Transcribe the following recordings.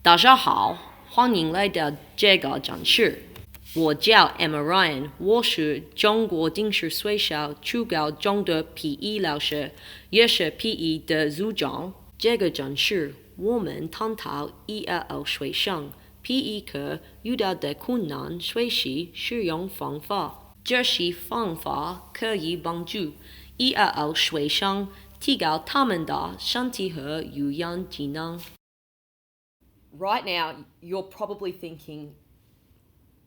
大家好，欢迎来到这个展示。我叫 Emma Ryan， 我是中国顶师学校初高中的 PE 老师，也是 PE 的组长。这个展示我们探讨 ELL 学生 PE 课遇到的困难学习使用方法。这些方法可以帮助 ELL 学生提高他们的身体和语言技能。Right now, you're probably thinking,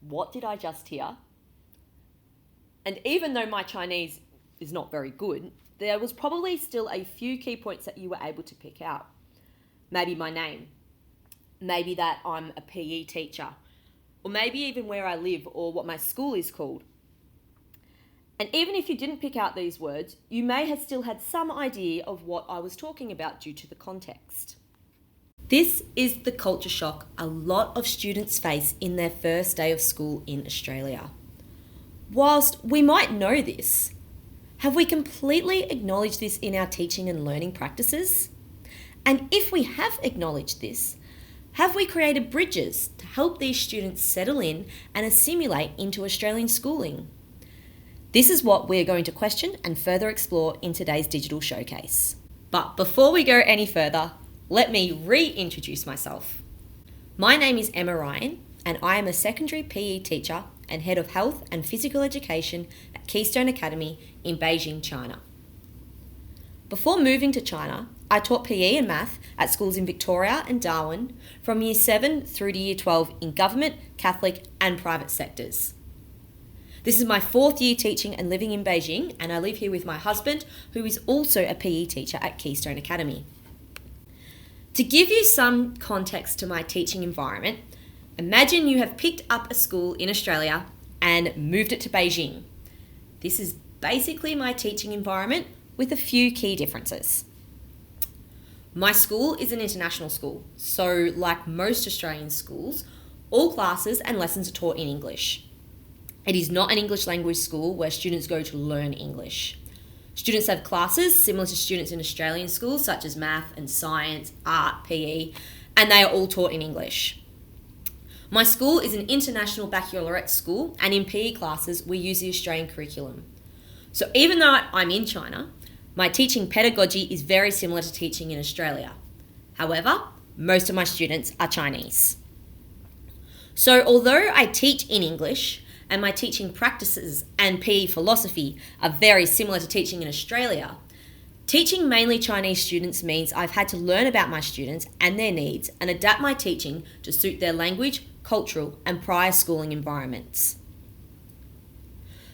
what did I just hear? And even though my Chinese is not very good, there was probably still a few key points that you were able to pick out. Maybe my name, maybe that I'm a PE teacher, or maybe even where I live or what my school is called. And even if you didn't pick out these words, you may have still had some idea of what I was talking about due to the context. This is the culture shock a lot of students face in their first day of school in Australia. Whilst we might know this, have we completely acknowledged this in our teaching and learning practices? And if we have acknowledged this, have we created bridges to help these students settle in and assimilate into Australian schooling? This is what we're going to question and further explore in today's digital showcase. But before we go any further, let me reintroduce myself. My name is Emma Ryan, and I am a secondary PE teacher and head of health and physical education at Keystone Academy in Beijing, China. Before moving to China, I taught PE and math at schools in Victoria and Darwin from Year 7 through to Year 12 in government, Catholic and private sectors. This is my 4th year teaching and living in Beijing, and I live here with my husband, who is also a PE teacher at Keystone Academy. To give you some context to my teaching environment, imagine you have picked up a school in Australia and moved it to Beijing. This is basically my teaching environment with a few key differences. My school is an international school, so like most Australian schools, all classes and lessons are taught in English. It is not an English language school where students go to learn English. Students have classes similar to students in Australian schools such as math and science, art, PE, and they are all taught in English. My school is an international baccalaureate school, and in PE classes we use the Australian curriculum. So even though I'm in China, my teaching pedagogy is very similar to teaching in Australia. However, most of my students are Chinese. So although I teach in English, and my teaching practices and PE philosophy are very similar to teaching in Australia, teaching mainly Chinese students means I've had to learn about my students and their needs and adapt my teaching to suit their language, cultural and prior schooling environments.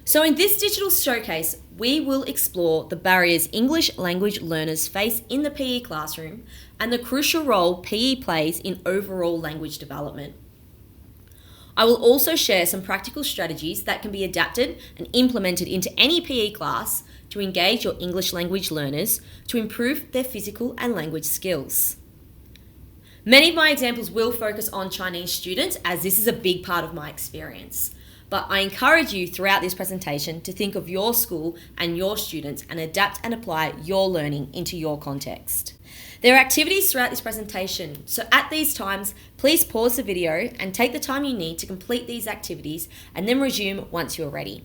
So in this digital showcase, we will explore the barriers English language learners face in the PE classroom and the crucial role PE plays in overall language development. I will also share some practical strategies that can be adapted and implemented into any PE class to engage your English language learners to improve their physical and language skills. Many of my examples will focus on Chinese students, as this is a big part of my experience. But I encourage you throughout this presentation to think of your school and your students and adapt and apply your learning into your context. There are activities throughout this presentation, so at these times, please pause the video and take the time you need to complete these activities and then resume once you're ready.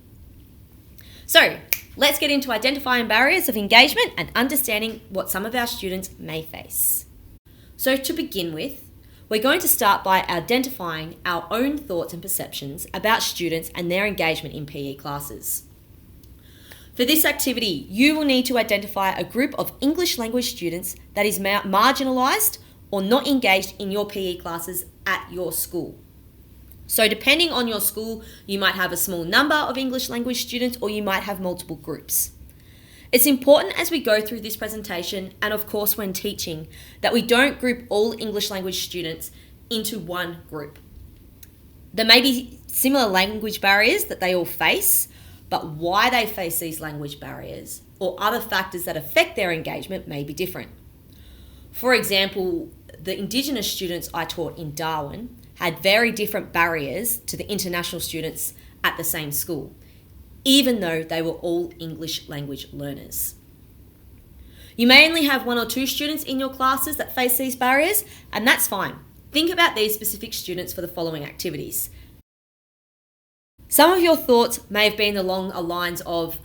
So, let's get into identifying barriers of engagement and understanding what some of our students may face. So to begin with, we're going to start by identifying our own thoughts and perceptions about students and their engagement in PE classes. For this activity, you will need to identify a group of English language students that is marginalised or not engaged in your PE classes at your school. So depending on your school, you might have a small number of English language students or you might have multiple groups. It's important as we go through this presentation, and of course when teaching, that we don't group all English language students into one group. There may be similar language barriers that they all face, but why they face these language barriers or other factors that affect their engagement may be different. For example, the Indigenous students I taught in Darwin had very different barriers to the international students at the same school, even though they were all English language learners. You may only have 1 or 2 students in your classes that face these barriers, and that's fine. Think about these specific students for the following activities. Some of your thoughts may have been along the lines of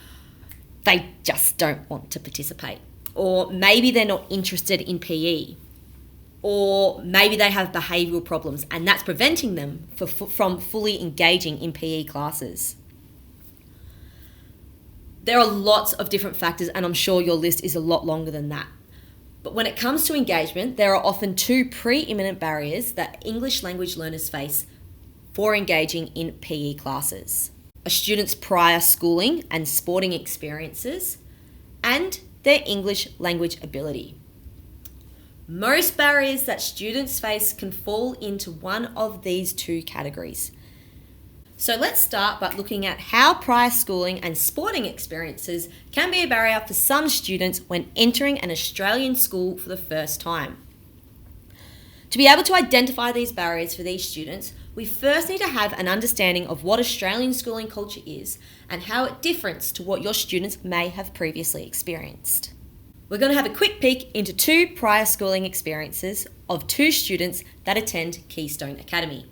they just don't want to participate, or maybe they're not interested in PE, or maybe they have behavioural problems and that's preventing them from fully engaging in PE classes. There are lots of different factors, and I'm sure your list is a lot longer than that. But when it comes to engagement, there are often two preeminent barriers that English language learners face for engaging in PE classes: a student's prior schooling and sporting experiences, and their English language ability. Most barriers that students face can fall into one of these two categories. So let's start by looking at how prior schooling and sporting experiences can be a barrier for some students when entering an Australian school for the first time. To be able to identify these barriers for these students, we first need to have an understanding of what Australian schooling culture is and how it differs to what your students may have previously experienced. We're going to have a quick peek into two prior schooling experiences of two students that attend Keystone Academy.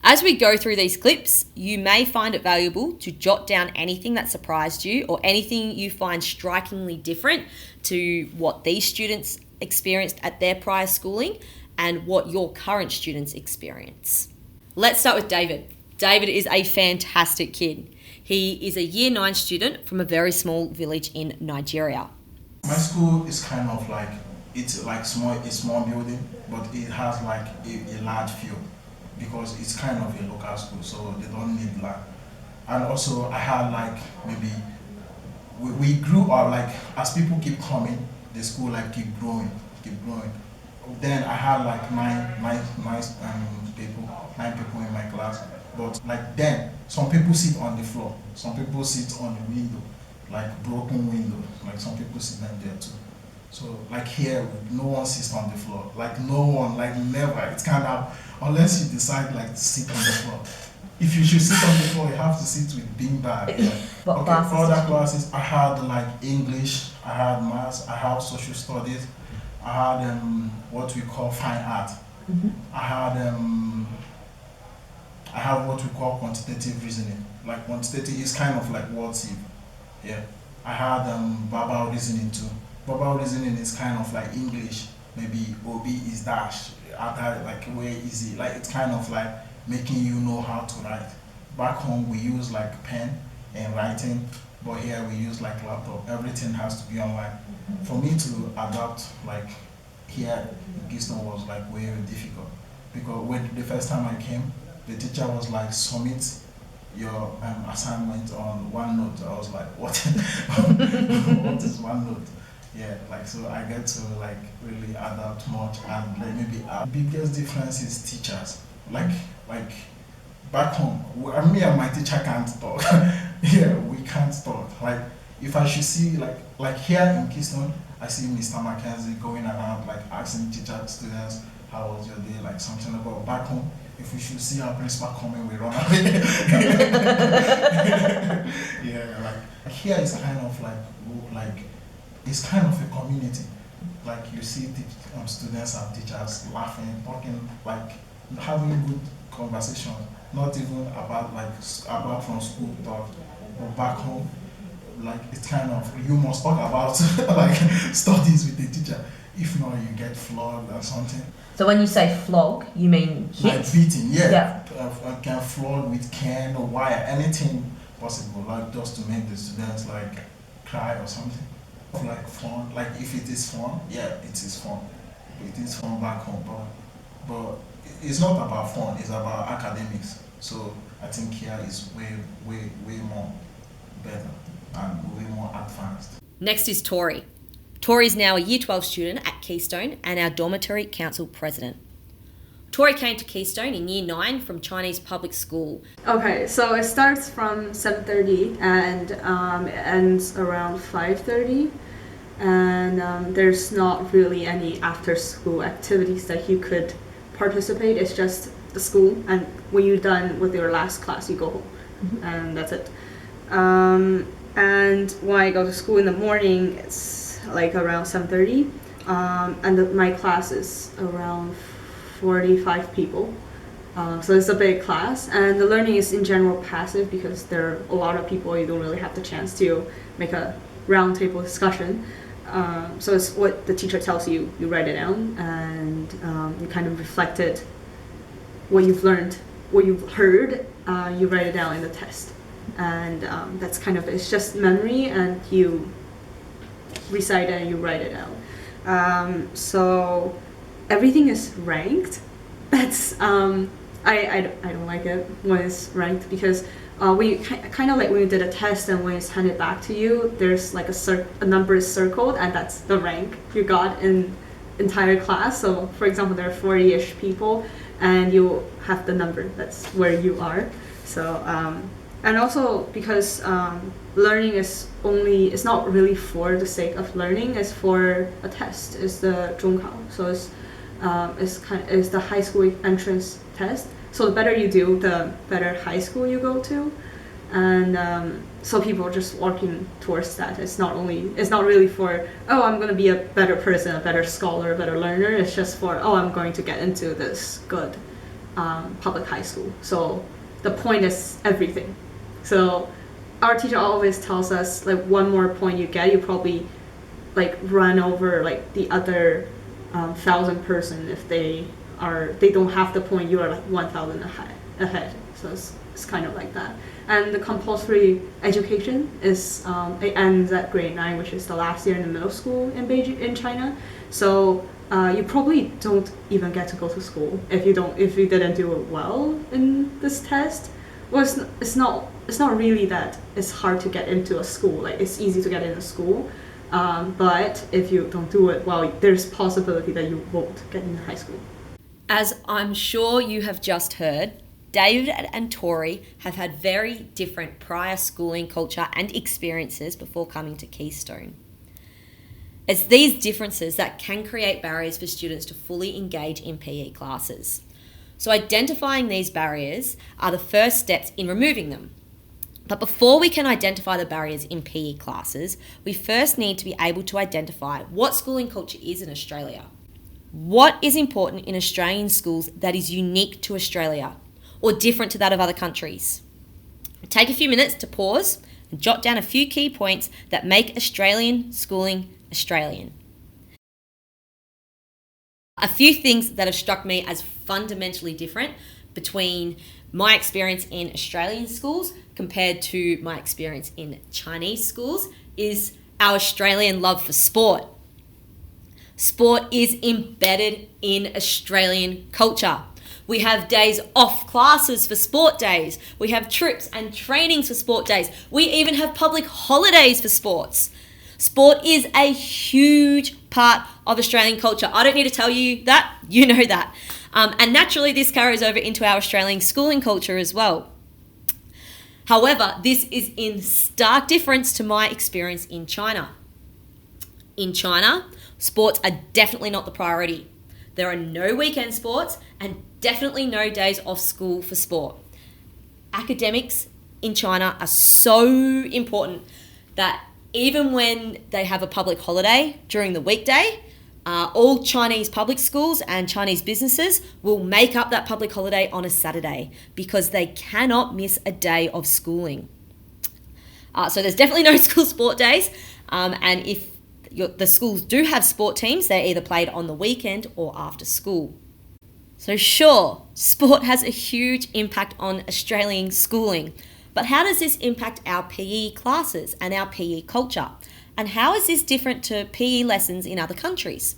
As we go through these clips, you may find it valuable to jot down anything that surprised you or anything you find strikingly different to what these students experienced at their prior schooling and what your current students experience. Let's start with David. David is a fantastic kid. He is a Year 9 student from a very small village in Nigeria. My school is kind of like, it's like a small building, but it has like a large field, because it's kind of a local school, so they don't need land. And also I had like maybe, we grew up, like as people keep coming, the school like keep growing. Then I had like nine people in my class, but like then, some people sit on the floor, some people sit on the window, like broken window, like some people sit down there too. So like here, no one sits on the floor, like no one, like never. It's kind of, unless you decide like to sit on the floor. If you should sit on the floor, you have to sit with beanbag. Yeah. What Okay, classes? other classes, I had like English, I had maths, I had social studies, I had what we call fine art. Mm-hmm. I have what we call quantitative reasoning. Like quantitative is kind of like wordsy. Yeah. I had verbal reasoning too. Verbal reasoning is kind of like English, maybe OB is dash, other like way easy. Like it's kind of like making you know how to write. Back home we use like pen and writing, but here we use like laptop. Everything has to be online. For me to adapt like here in Keystone was like very difficult, because when the first time I came, the teacher was like, submit your assignment on OneNote. I was like, what? What is OneNote? Yeah, like so I get to like really adapt much, and like maybe our biggest difference is teachers. Like back home, me and my teacher can't talk. Here we can't talk. Like if I should see like here in Keystone, I see Mr. Mackenzie going around like asking students, how was your day, like something about. Back home, if we should see our principal coming, we run away. Yeah, like here is kind of like it's kind of a community. Like you see students and teachers laughing, talking, like having good conversation. Not even about from school talk, but back home, like it's kind of, you must talk about like studies with the teacher. If not, you get flogged or something. So when you say flog, you mean hit? Like beating, yeah. Yeah. Can flog with can or wire, anything possible, like just to make the students like cry or something. Like fun, like if it is fun, yeah, it is fun. It is fun back home, but it's not about fun, it's about academics. So I think here is way more better and way more advanced. Next is Tori. Tori is now a Year 12 student at Keystone and our dormitory council president. Tori came to Keystone in Year 9 from Chinese public school. Okay, so it starts from 7:30 and ends around 5:30, and there's not really any after-school activities that you could participate. It's just the school, and when you're done with your last class, you go home, and that's it. And when I go to school in the morning, it's like around 7:30, and my class is around 45 people. So it's a big class, and the learning is in general passive because there are a lot of people. You don't really have the chance to make a roundtable discussion. So it's what the teacher tells you, you write it down, and you kind of reflect it, what you've learned, what you've heard, you write it down in the test. And that's kind of, it's just memory, and you recite it and you write it out. So everything is ranked. That's, I don't like it when it's ranked, because we kind of like when you did a test and when it's handed back to you, there's like a number is circled, and that's the rank you got in entire class. So for example, there are 40-ish people, and you have the number, that's where you are. So and also because learning is it's not really for the sake of learning, it's for a test. It's the 中考, so it's the high school entrance test. So the better you do, the better high school you go to, and so people are just working towards that. It's not really for, oh, I'm going to be a better person, a better scholar, a better learner. It's just for, oh, I'm going to get into this good public high school. So the point is everything. So our teacher always tells us, like, one more point you get, you probably like run over like the other 1,000 person. If they don't have the point, you are like 1,000 ahead. So it's kind of like that. And the compulsory education is it ends at grade 9, which is the last year in the middle school in Beijing, in China. So you probably don't even get to go to school if you didn't do it well in this test. Well, it's not really that it's hard to get into a school. Like, it's easy to get into school, but if you don't do it well, there's possibility that you won't get into high school. As I'm sure you have just heard, David and Tori have had very different prior schooling culture and experiences before coming to Keystone. It's these differences that can create barriers for students to fully engage in PE classes. So identifying these barriers are the first steps in removing them. But before we can identify the barriers in PE classes, we first need to be able to identify what schooling culture is in Australia. What is important in Australian schools that is unique to Australia or different to that of other countries? Take a few minutes to pause and jot down a few key points that make Australian schooling Australian. A few things that have struck me as fundamentally different between my experience in Australian schools compared to my experience in Chinese schools is our Australian love for sport. Sport is embedded in Australian culture. We have days off classes for sport days. We have trips and trainings for sport days. We even have public holidays for sports. Sport is a huge part of Australian culture. I don't need to tell you that, you know that. And naturally, this carries over into our Australian schooling culture as well. However, this is in stark difference to my experience in China. In China, sports are definitely not the priority. There are no weekend sports and definitely no days off school for sport. Academics in China are so important that even when they have a public holiday during the weekday, all Chinese public schools and Chinese businesses will make up that public holiday on a Saturday because they cannot miss a day of schooling. So there's definitely no school sport days, and if the schools do have sport teams, they're either played on the weekend or after school. So sure, sport has a huge impact on Australian schooling, but how does this impact our PE classes and our PE culture? And how is this different to PE lessons in other countries?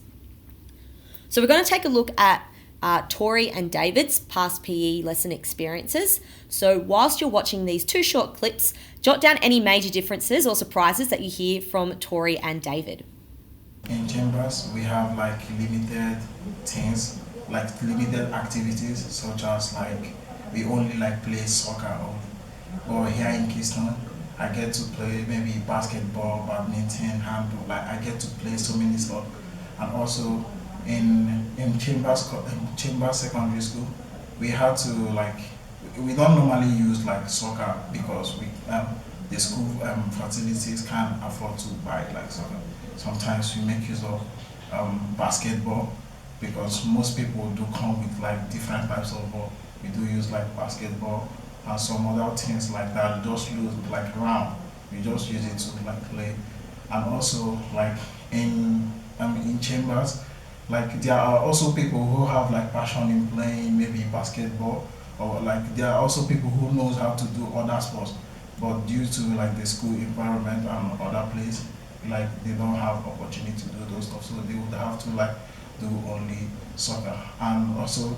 So we're going to take a look at Tori and David's past PE lesson experiences. So whilst you're watching these two short clips, jot down any major differences or surprises that you hear from Tori and David. In Chambers, we have like limited things, like limited activities, such as like we only like play soccer or here in Keystone, I get to play maybe basketball, badminton, handball. Like I get to play so many stuff. And also in Chambers Secondary School, we had to we don't normally use like soccer because the school facilities can't afford to buy like soccer. Sometimes we make use of basketball because most people do come with like different types of ball. We do use like basketball and some other things like that. Just use like round. We just use it to like play, and also like in chambers, like there are also people who have like passion in playing maybe basketball, or like there are also people who knows how to do other sports, but due to like the school environment and other place, like they don't have opportunity to do those stuff, so they would have to like do only soccer. And also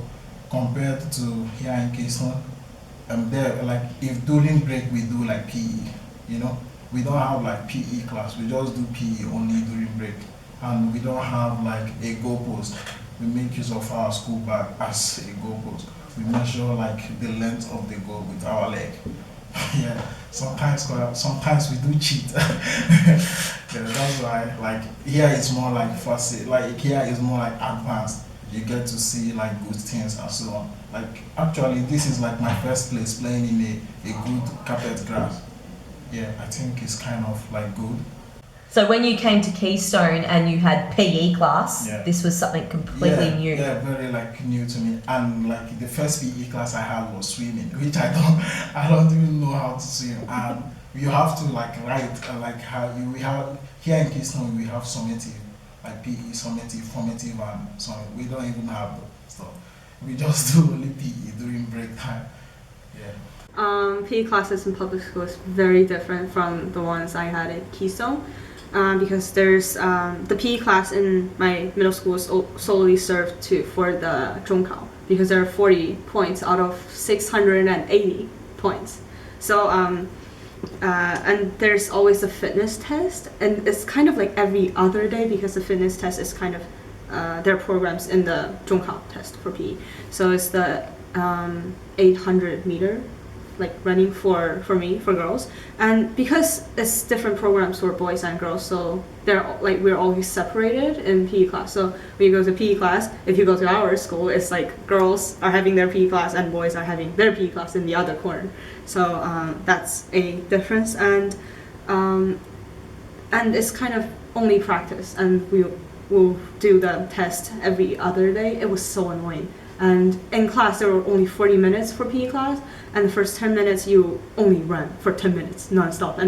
compared to here in Kingston, there like if during break we do like PE, you know, we don't have like PE class. We just do PE only during break, and we don't have like a goalpost. We make use of our school bag as a goalpost. We measure like the length of the goal with our leg. Yeah, sometimes we do cheat. Yeah, that's why like here it's more like fussy. Like here is more like advanced. You get to see like good things and so on. Like actually, this is like my first place playing in a good carpet grass. Yeah, I think it's kind of like good. So when you came to Keystone and you had PE class, Yeah. this was something completely Yeah, new. yeah, very like new to me. And like the first PE class I had was swimming, which I don't even know how to swim. And you have to like write like how we have here in Keystone we have summative, like PE summative, formative, and so we don't even have stuff. We just do only PE during break time. Yeah. PE classes in public school is very different from the ones I had at Keystone, because there's the PE class in my middle school is solely served for the 中考 because there are 40 points out of 680 points. So and there's always a fitness test, and it's kind of like every other day because the fitness test is kind of there are programs in the 中考 test for PE. So it's the 800 meter like running for girls, and because it's different programs for boys and girls, so they're like we're always separated in PE class. So when you go to PE class, if you go to our school, it's like girls are having their PE class and boys are having their PE class in the other corner. So that's a difference, and it's kind of only practice, and we'll do the test every other day. It was so annoying. And in class, there were only 40 minutes for PE class, and the first 10 minutes you only run for 10 minutes nonstop.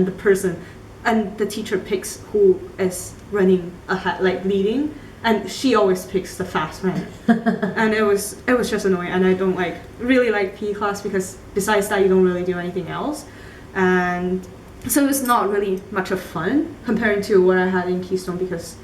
And the teacher picks who is running ahead, like leading, and she always picks the fast runner. And it was just annoying. And I don't really like PE class because besides that, you don't really do anything else, and so it's not really much of fun comparing to what I had in Keystone because.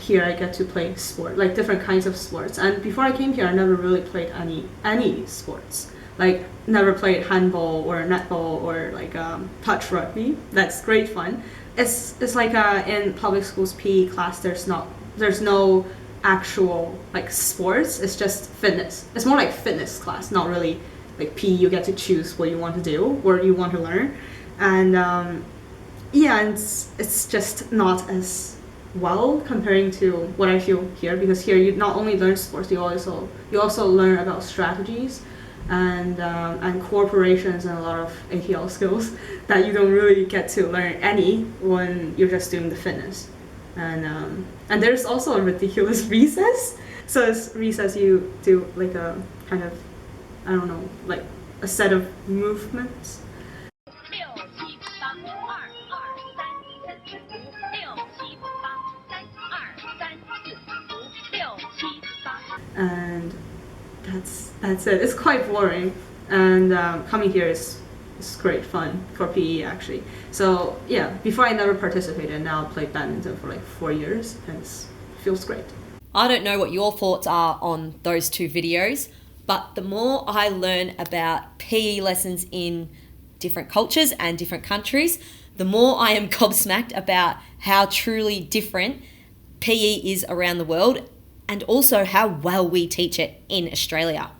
Here I get to play sport, like different kinds of sports. And before I came here, I never really played any sports. Like never played handball or netball or like touch rugby. That's great fun. It's like in public schools PE class, there's no actual like sports. It's just fitness. It's more like fitness class, not really like PE. You get to choose what you want to do or you want to learn, and yeah, it's just not as well comparing to what I feel here, because here you not only learn sports, you also learn about strategies and corporations and a lot of ATL skills that you don't really get to learn any when you're just doing the fitness. And there's also a ridiculous recess. So it's recess you do like a kind of, I don't know, like a set of movements. And that's it. It's quite boring, and coming here is great fun for PE actually. So yeah, before I never participated, now I played badminton for like 4 years, and it feels great. I don't know what your thoughts are on those two videos, but the more I learn about PE lessons in different cultures and different countries, the more I am gobsmacked about how truly different PE is around the world, and also how well we teach it in Australia.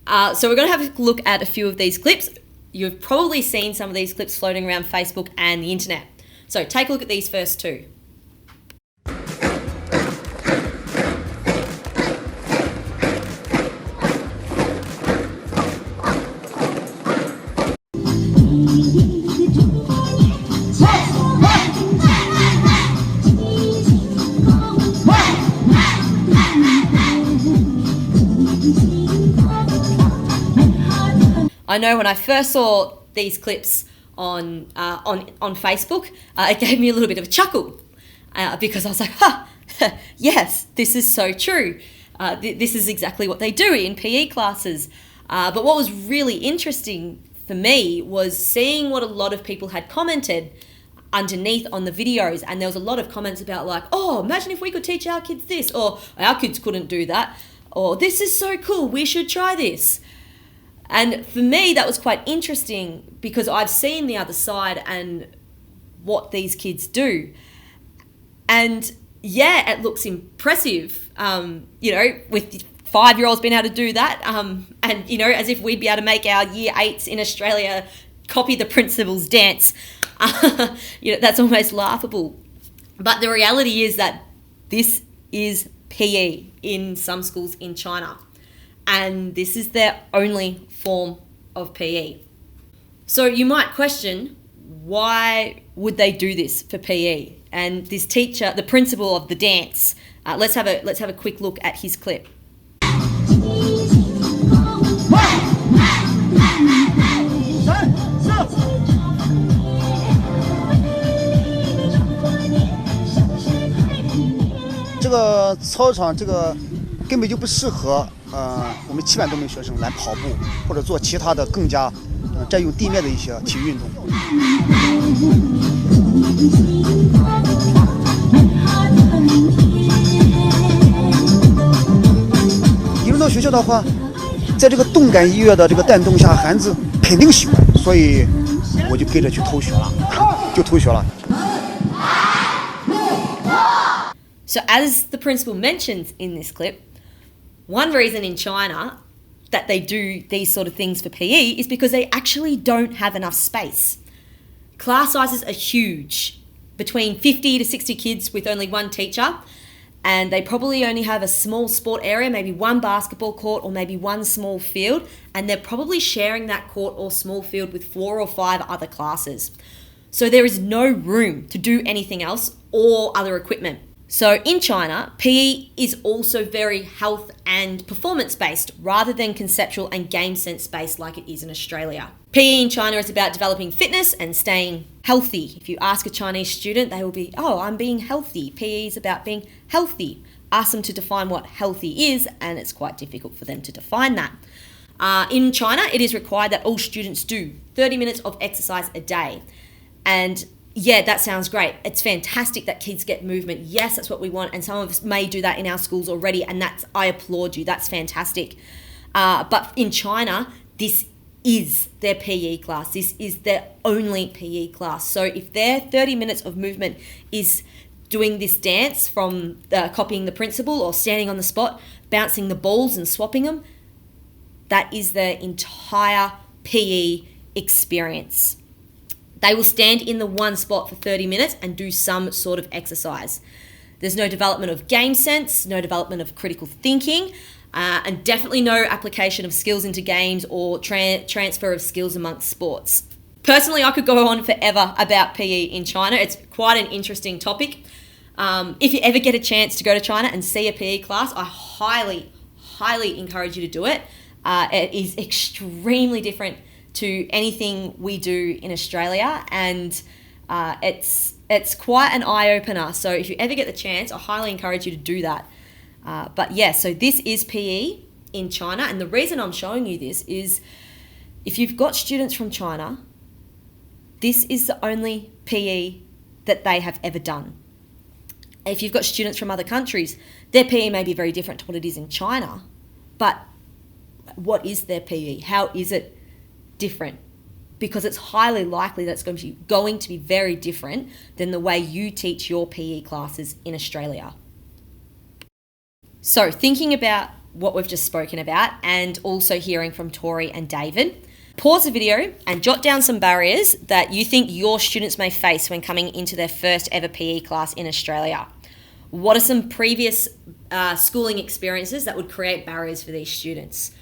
So we're going to have a look at a few of these clips. You've probably seen some of these clips floating around Facebook and the internet. So take a look at these first two. I know when I first saw these clips on Facebook, it gave me a little bit of a chuckle because I was like, yes, this is so true. This is exactly what they do in PE classes. But what was really interesting for me was seeing what a lot of people had commented underneath on the videos, and there was a lot of comments about like, oh, imagine if we could teach our kids this, or our kids couldn't do that, or this is so cool, we should try this. And for me, that was quite interesting because I've seen the other side and what these kids do. And yeah, it looks impressive, with 5-year-olds being able to do that. And, as if we'd be able to make our year 8s in Australia copy the principal's dance. That's almost laughable. But the reality is that this is PE in some schools in China. And this is their only form of PE. So you might question, why would they do this for PE? And this teacher, the principal of the dance, let's have a quick look at his clip. 这个操场这个根本就不适合我们700多名学生来跑步或者做其他的更加占用地面的一些体育运动。移入到学校的话，在这个动感音乐的这个带动下，孩子肯定喜欢，所以我就跟着去偷学了，就偷学了。 So as the principal mentions in this clip, one reason in China that they do these sort of things for PE is because they actually don't have enough space. Class sizes are huge, between 50 to 60 kids with only one teacher, and they probably only have a small sport area, maybe one basketball court or maybe one small field, and they're probably sharing that court or small field with 4 or 5 other classes. So there is no room to do anything else or other equipment. So in China, PE is also very health and performance based rather than conceptual and game sense based like it is in Australia. PE in China is about developing fitness and staying healthy. If you ask a Chinese student, they will be, oh, I'm being healthy. PE is about being healthy. Ask them to define what healthy is, and it's quite difficult for them to define that. In China, it is required that all students do 30 minutes of exercise a day. And yeah, that sounds great. It's fantastic that kids get movement. Yes, that's what we want. And some of us may do that in our schools already. And I applaud you. That's fantastic. But in China, this is their PE class. This is their only PE class. So if their 30 minutes of movement is doing this dance from copying the principal or standing on the spot, bouncing the balls and swapping them, that is their entire PE experience. They will stand in the one spot for 30 minutes and do some sort of exercise. There's no development of game sense, no development of critical thinking, and definitely no application of skills into games or transfer of skills amongst sports. Personally, I could go on forever about PE in China. It's quite an interesting topic. If you ever get a chance to go to China and see a PE class, I highly, highly encourage you to do it. It is extremely different to anything we do in Australia, and it's quite an eye-opener. So if you ever get the chance, I highly encourage you to do that. But yeah, so this is PE in China, and the reason I'm showing you this is if you've got students from China, this is the only PE that they have ever done. If you've got students from other countries, their PE may be very different to what it is in China, but what is their PE? How is it different? Because it's highly likely that it's going to be very different than the way you teach your PE classes in Australia. So thinking about what we've just spoken about and also hearing from Tori and David, pause the video and jot down some barriers that you think your students may face when coming into their first ever PE class in Australia. What are some previous schooling experiences that would create barriers for these students?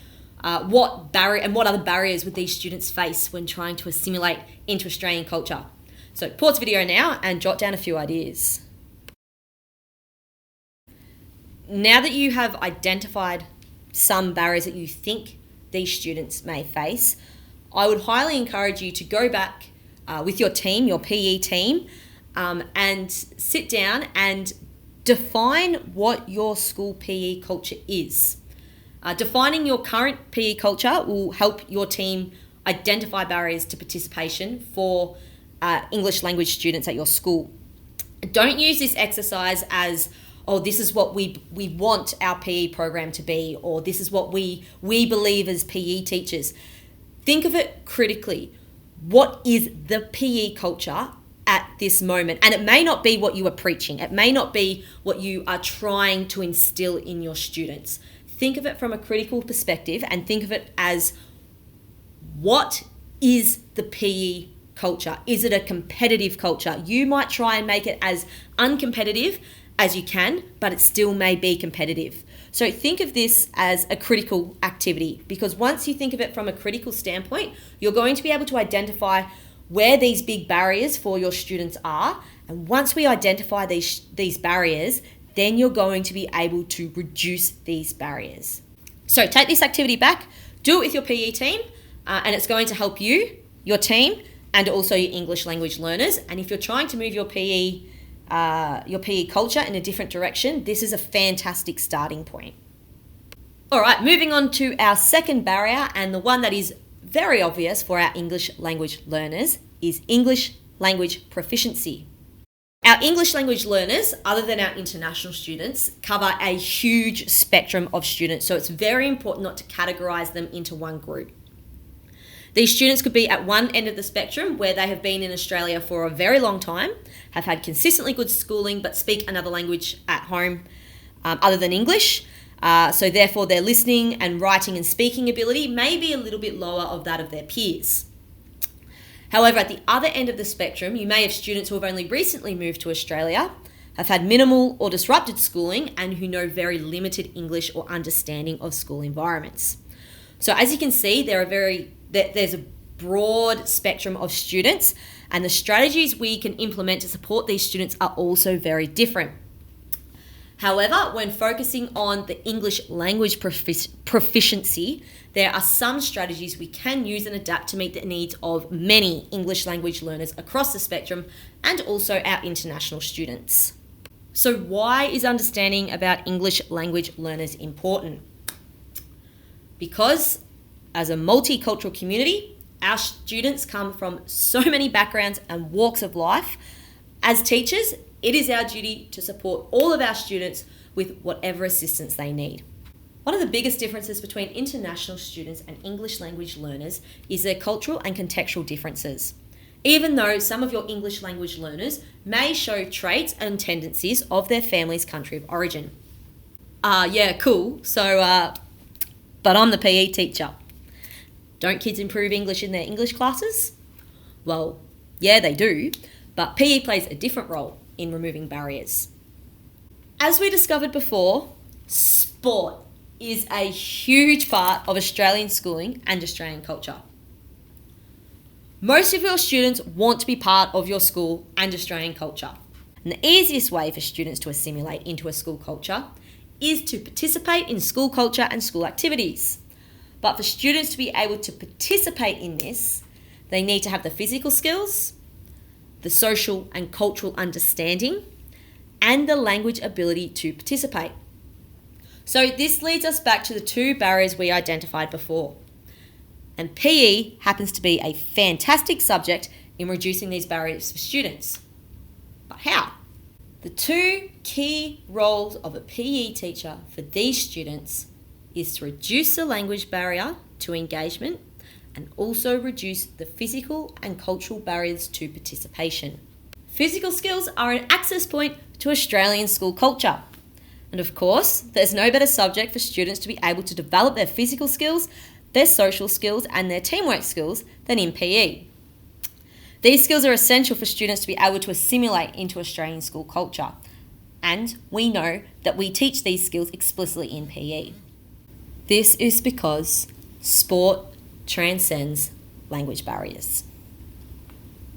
What other barriers would these students face when trying to assimilate into Australian culture? So pause the video now and jot down a few ideas. Now that you have identified some barriers that you think these students may face, I would highly encourage you to go back with your team, your PE team, and sit down and define what your school PE culture is. Defining your current PE culture will help your team identify barriers to participation for English language students at your school. Don't use this exercise as, oh, this is what we want our PE program to be, or this is what we believe as PE teachers. Think of it critically. What is the PE culture at this moment? And it may not be what you are preaching. It may not be what you are trying to instill in your students. Think of it from a critical perspective and think of it as, what is the PE culture? Is it a competitive culture? You might try and make it as uncompetitive as you can, but it still may be competitive. So think of this as a critical activity, because once you think of it from a critical standpoint, you're going to be able to identify where these big barriers for your students are. And once we identify these barriers, then you're going to be able to reduce these barriers. So take this activity back, do it with your PE team, and it's going to help you, your team, and also your English language learners. And if you're trying to move your PE culture in a different direction, this is a fantastic starting point. All right, moving on to our second barrier, and the one that is very obvious for our English language learners, is English language proficiency. Our English language learners, other than our international students, cover a huge spectrum of students, so it's very important not to categorize them into one group. These students could be at one end of the spectrum, where they have been in Australia for a very long time, have had consistently good schooling, but speak another language at home other than English. So therefore their listening and writing and speaking ability may be a little bit lower of that of their peers. However, at the other end of the spectrum, you may have students who have only recently moved to Australia, have had minimal or disrupted schooling, and who know very limited English or understanding of school environments. So as you can see, there's a broad spectrum of students, and the strategies we can implement to support these students are also very different. However, when focusing on the English language proficiency, there are some strategies we can use and adapt to meet the needs of many English language learners across the spectrum, and also our international students. So why is understanding about English language learners important? Because as a multicultural community, our students come from so many backgrounds and walks of life. As teachers, it is our duty to support all of our students with whatever assistance they need. One of the biggest differences between international students and English language learners is their cultural and contextual differences. Even though some of your English language learners may show traits and tendencies of their family's country of origin. Yeah, cool. But I'm the PE teacher. Don't kids improve English in their English classes? Well, yeah, they do, but PE plays a different role in removing barriers. As we discovered before, sport is a huge part of Australian schooling and Australian culture. Most of your students want to be part of your school and Australian culture. And the easiest way for students to assimilate into a school culture is to participate in school culture and school activities. But for students to be able to participate in this, they need to have the physical skills, the social and cultural understanding, and the language ability to participate. So this leads us back to the two barriers we identified before. And PE happens to be a fantastic subject in reducing these barriers for students. But how? The two key roles of a PE teacher for these students is to reduce the language barrier to engagement and also reduce the physical and cultural barriers to participation. Physical skills are an access point to Australian school culture. And of course, there's no better subject for students to be able to develop their physical skills, their social skills, and their teamwork skills than in PE. These skills are essential for students to be able to assimilate into Australian school culture. And we know that we teach these skills explicitly in PE. This is because sport transcends language barriers.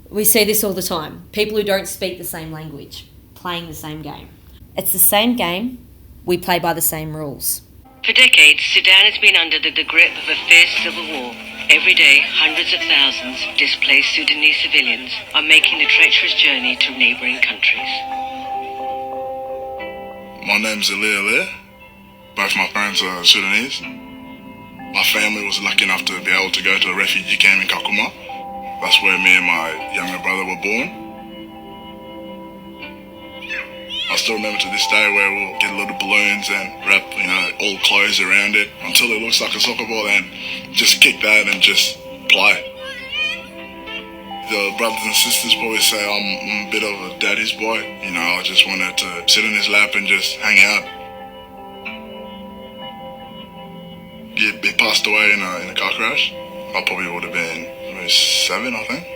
We see this all the time. People who don't speak the same language, playing the same game. It's the same game, we play by the same rules. For decades, Sudan has been under the grip of a fierce civil war, Every day, hundreds of thousands of displaced Sudanese civilians are making the treacherous journey to neighboring countries. My name's ELL. Both my parents are Sudanese. My family was lucky enough to be able to go to a refugee camp in Kakuma. That's where me and my younger brother were born. I still remember to this day where we'll get little balloons and wrap, all clothes around it until it looks like a soccer ball and just kick that and just play. The brothers and sisters probably say I'm a bit of a daddy's boy. I just wanted to sit in his lap and just hang out. He passed away in a car crash. I probably would have been maybe 7, I think.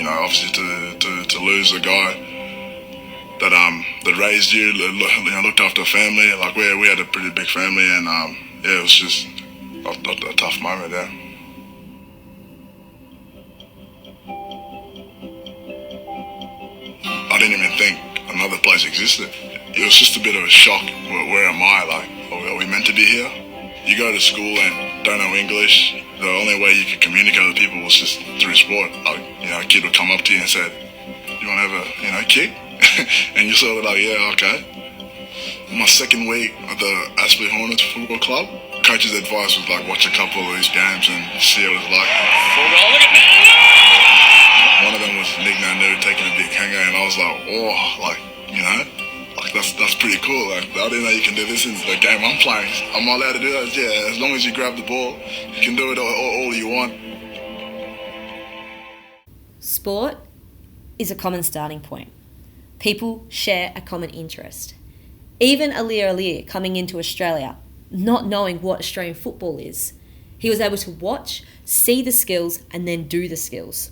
Obviously to lose a guy that raised you, looked after a family. Like we had a pretty big family, and it was just a tough moment there. I didn't even think another place existed. It was just a bit of a shock. Where am I? Like, are we meant to be here? You go to school and don't know English. The only way you could communicate with people was just through sport. Like, a kid would come up to you and say, "You want to have a kick?" And you're sort of like, "Yeah, okay." My second week at the Aspley Hornets Football Club, coach's advice was like, watch a couple of these games and see what it's like. One of them was Nick Nanu taking a big hanger, and I was like, that's pretty cool. Like, I didn't know you can do this in the game I'm playing. I'm not allowed to do that. Yeah, as long as you grab the ball, you can do it all you want. Sport is a common starting point. People share a common interest. Even Alir coming into Australia, not knowing what Australian football is, he was able to watch, see the skills, and then do the skills.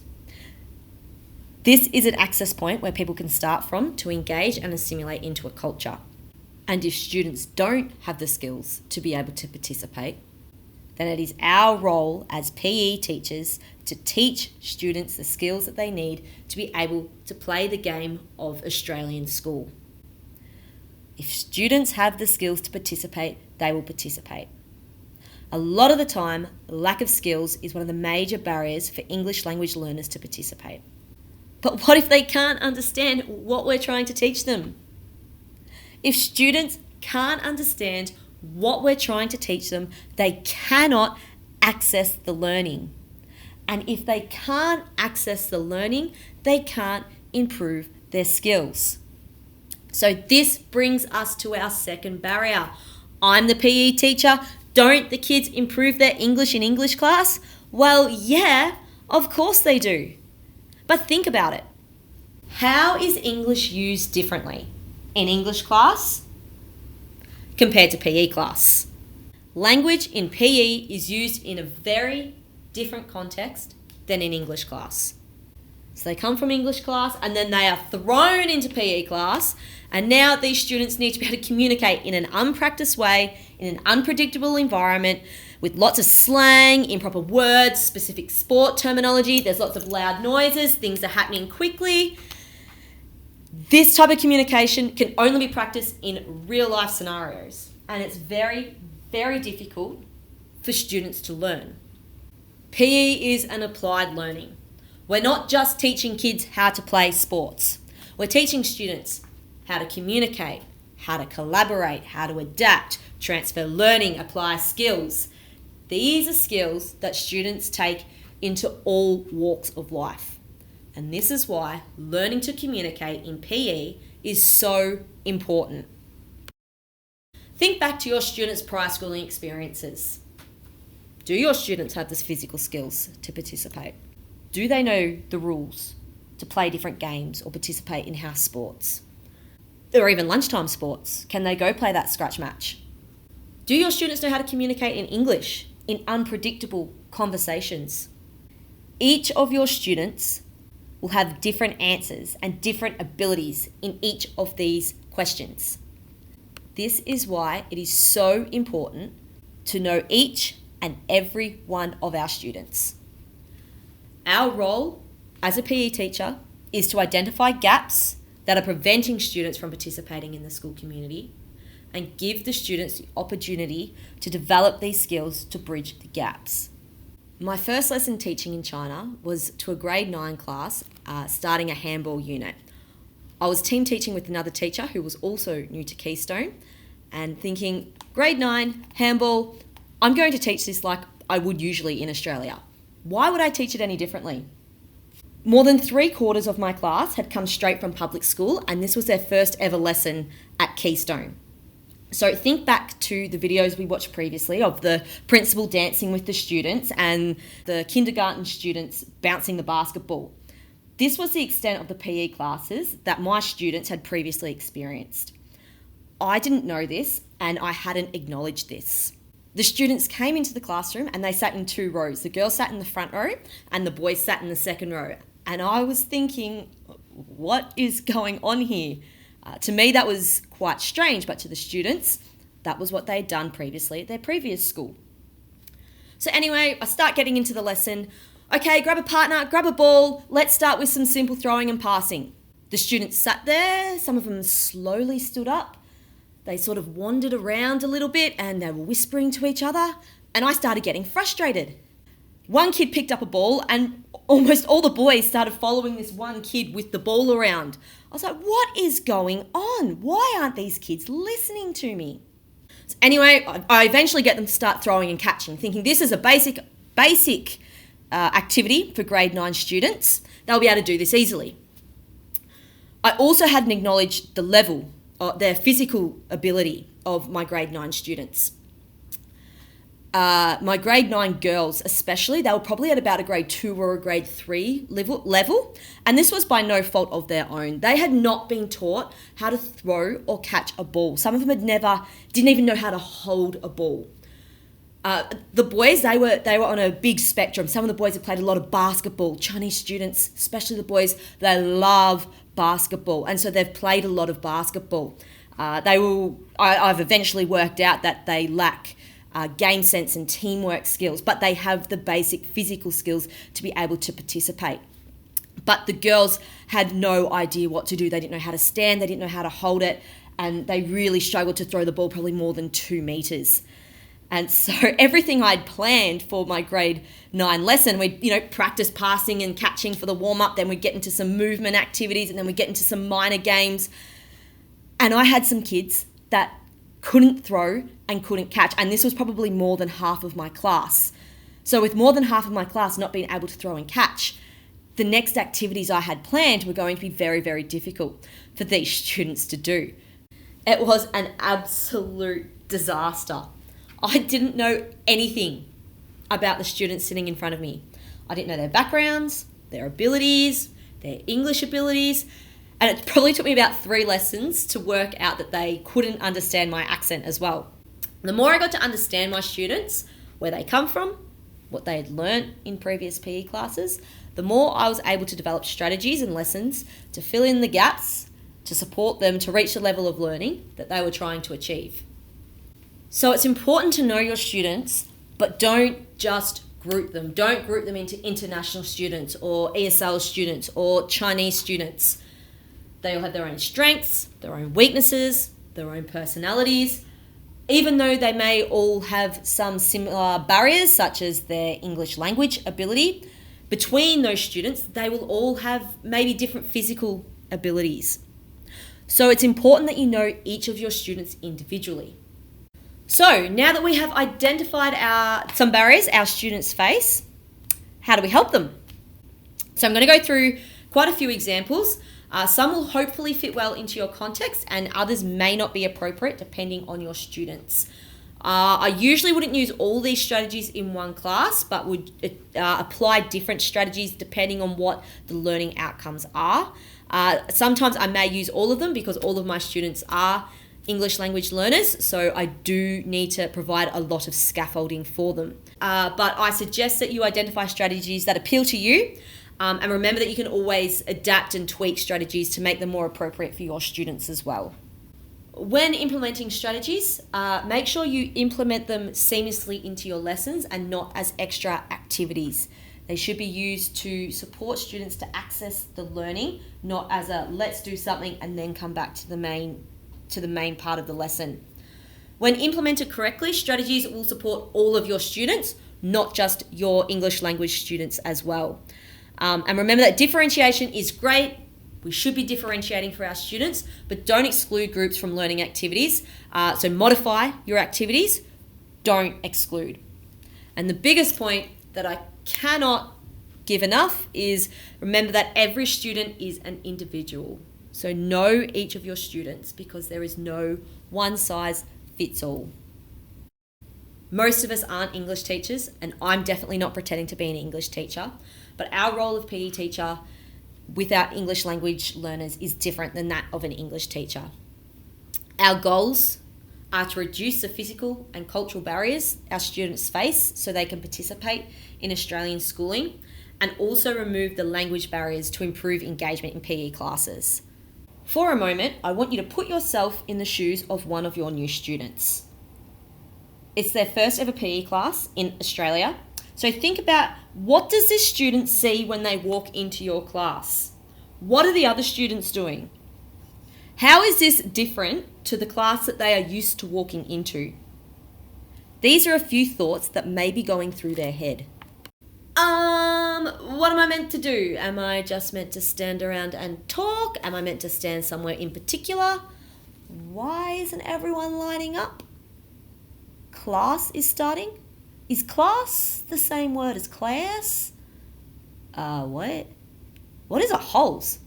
This is an access point where people can start from to engage and assimilate into a culture. And if students don't have the skills to be able to participate, then it is our role as PE teachers to teach students the skills that they need to be able to play the game of Australian school. If students have the skills to participate, they will participate. A lot of the time, lack of skills is one of the major barriers for English language learners to participate. But what if they can't understand what we're trying to teach them? If students can't understand what we're trying to teach them, they cannot access the learning. And if they can't access the learning, they can't improve their skills. So this brings us to our second barrier. I'm the PE teacher. Don't the kids improve their English in English class? Well, yeah, of course they do. But think about it. How is English used differently in English class compared to PE class? Language in PE is used in a very different context than in English class. So they come from English class and then they are thrown into PE class, and now these students need to be able to communicate in an unpracticed way, in an unpredictable environment, with lots of slang, improper words, specific sport terminology. There's lots of loud noises, things are happening quickly. This type of communication can only be practiced in real life scenarios, and it's very, very difficult for students to learn. PE is an applied learning. We're not just teaching kids how to play sports. We're teaching students how to communicate, how to collaborate, how to adapt, transfer learning, apply skills. These are skills that students take into all walks of life. And this is why learning to communicate in PE is so important. Think back to your students' prior schooling experiences. Do your students have the physical skills to participate? Do they know the rules to play different games or participate in house sports? Or even lunchtime sports? Can they go play that scratch match? Do your students know how to communicate in English, in unpredictable conversations? Each of your students will have different answers and different abilities in each of these questions. This is why it is so important to know each and every one of our students. Our role as a PE teacher is to identify gaps that are preventing students from participating in the school community and give the students the opportunity to develop these skills to bridge the gaps. My first lesson teaching in China was to a grade 9 class starting a handball unit. I was team teaching with another teacher who was also new to Keystone and thinking, grade 9, handball, I'm going to teach this like I would usually in Australia. Why would I teach it any differently? More than 3/4 of my class had come straight from public school, and this was their first ever lesson at Keystone. So think back to the videos we watched previously of the principal dancing with the students and the kindergarten students bouncing the basketball. This was the extent of the PE classes that my students had previously experienced. I didn't know this, and I hadn't acknowledged this. The students came into the classroom and they sat in 2 rows. The girls sat in the front row and the boys sat in the second row. And I was thinking, what is going on here? To me, that was quite strange, but to the students, that was what they'd done previously at their previous school. So anyway, I start getting into the lesson. Okay, grab a partner, grab a ball. Let's start with some simple throwing and passing. The students sat there. Some of them slowly stood up. They sort of wandered around a little bit and they were whispering to each other. And I started getting frustrated. One kid picked up a ball and almost all the boys started following this one kid with the ball around. I was like, what is going on? Why aren't these kids listening to me? So anyway, I eventually get them to start throwing and catching, thinking this is a basic activity for grade 9 students. They'll be able to do this easily. I also hadn't acknowledged the level, their physical ability of my grade 9 students. My grade 9 girls especially, they were probably at about a grade 2 or a grade 3 level, and this was by no fault of their own. They had not been taught how to throw or catch a ball. Some of them didn't even know how to hold a ball. The boys, they were on a big spectrum. Some of the boys had played a lot of basketball. Chinese students, especially the boys, they love basketball, and so they've played a lot of basketball. I've eventually worked out that they lack game sense and teamwork skills, but they have the basic physical skills to be able to participate. But the girls had no idea what to do. They didn't know how to stand, they didn't know how to hold it, and they really struggled to throw the ball probably more than 2 meters. And so everything I'd planned for my grade 9 lesson, we'd practice passing and catching for the warm-up, then we'd get into some movement activities, and then we'd get into some minor games. And I had some kids that couldn't throw and couldn't catch, and this was probably more than half of my class. So with more than half of my class not being able to throw and catch, the next activities I had planned were going to be very, very difficult for these students to do. It was an absolute disaster. I didn't know anything about the students sitting in front of me. I didn't know their backgrounds, their abilities, their English abilities, and it probably took me about 3 lessons to work out that they couldn't understand my accent as well. The more I got to understand my students, where they come from, what they had learnt in previous PE classes, the more I was able to develop strategies and lessons to fill in the gaps, to support them to reach the level of learning that they were trying to achieve. So it's important to know your students, but don't just group them. Don't group them into international students or ESL students or Chinese students. They all have their own strengths, their own weaknesses, their own personalities. Even though they may all have some similar barriers, such as their English language ability, between those students, they will all have maybe different physical abilities. So it's important that you know each of your students individually. So now that we have identified some barriers our students face, how do we help them? So I'm going to go through quite a few examples. Some will hopefully fit well into your context and others may not be appropriate depending on your students. I usually wouldn't use all these strategies in one class, but would apply different strategies depending on what the learning outcomes are. Sometimes I may use all of them because all of my students are English language learners, so I do need to provide a lot of scaffolding for them. But I suggest that you identify strategies that appeal to you, and remember that you can always adapt and tweak strategies to make them more appropriate for your students as well. When implementing strategies, make sure you implement them seamlessly into your lessons and not as extra activities. They should be used to support students to access the learning, not as a let's do something and then come back to the main part of the lesson. When implemented correctly, strategies will support all of your students, not just your English language students as well. And remember that differentiation is great. We should be differentiating for our students, but don't exclude groups from learning activities. So modify your activities, don't exclude. And the biggest point that I cannot give enough is remember that every student is an individual. So know each of your students because there is no one size fits all. Most of us aren't English teachers, and I'm definitely not pretending to be an English teacher, but our role of PE teacher with our English language learners is different than that of an English teacher. Our goals are to reduce the physical and cultural barriers our students face so they can participate in Australian schooling, and also remove the language barriers to improve engagement in PE classes. For a moment, I want you to put yourself in the shoes of one of your new students. It's their first ever PE class in Australia. So think about, what does this student see when they walk into your class? What are the other students doing? How is this different to the class that they are used to walking into? These are a few thoughts that may be going through their head. What am I meant to do? Am I just meant to stand around and talk? Am I meant to stand somewhere in particular? Why isn't everyone lining up? Class is starting? Is class the same word as class? What? What is a holes?